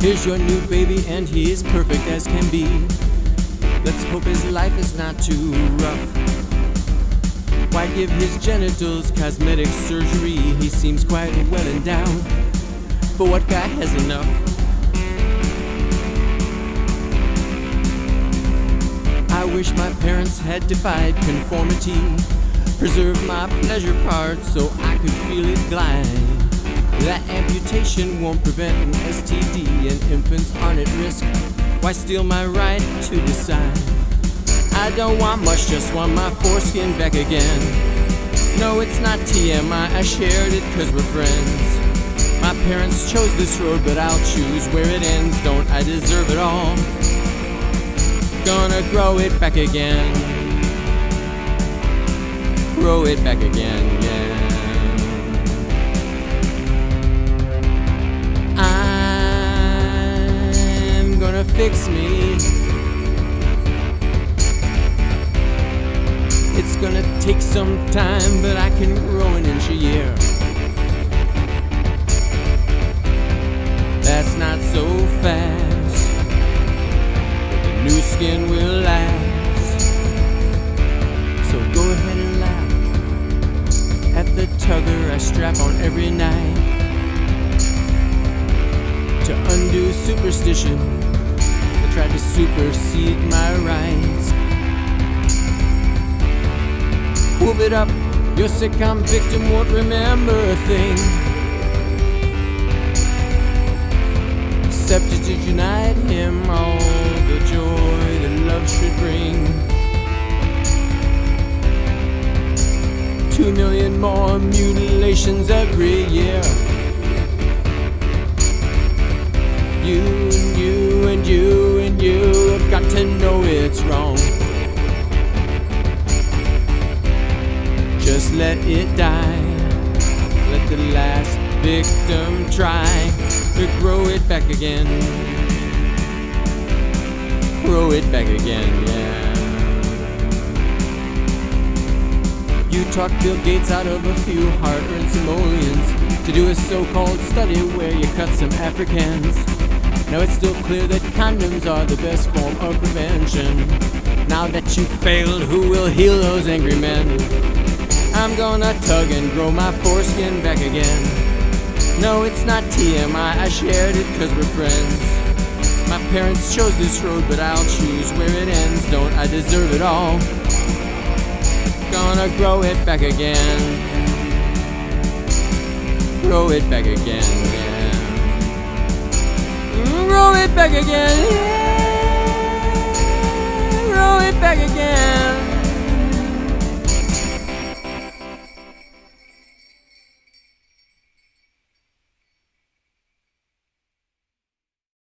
Here's your new baby and he is perfect as can be. Let's hope his life is not too rough. Why give his genitals cosmetic surgery? He seems quite well endowed, but what guy has enough? I wish my parents had defied conformity, preserved my pleasure part so I could feel it glide. That amputation won't prevent an STD, and infants aren't at risk. Why steal my right to decide? I don't want much, just want my foreskin back again. No, it's not TMI, I shared it cause we're friends. My parents chose this road, but I'll choose where it ends. Don't I deserve it all? Gonna grow it back again. Grow it back again, yeah. I'm gonna fix me. It's gonna take some time, but I can grow an inch a year. That's not so fast, but the new skin will last. So go ahead and laugh at the tugger I strap on every night to undo superstition that tried to supersede my rights. Whoop it up, your sitcom victim won't remember a thing, except that you denied him all the joy that love should bring. 2 million more mutilations every year. You and you and you and you have got to know it's wrong. Just let it die. Let the last victim try to grow it back again. Grow it back again, yeah. You talked Bill Gates out of a few hard-earned simoleons to do a so-called study where you cut some Africans. Now it's still clear that condoms are the best form of prevention. Now that you failed, who will heal those angry men? I'm gonna tug and grow my foreskin back again. No, it's not TMI, I shared it cause we're friends. My parents chose this road, but I'll choose where it ends. Don't I deserve it all? Gonna grow it back again. Grow it back again, yeah. Grow it back again, yeah. Grow it back again.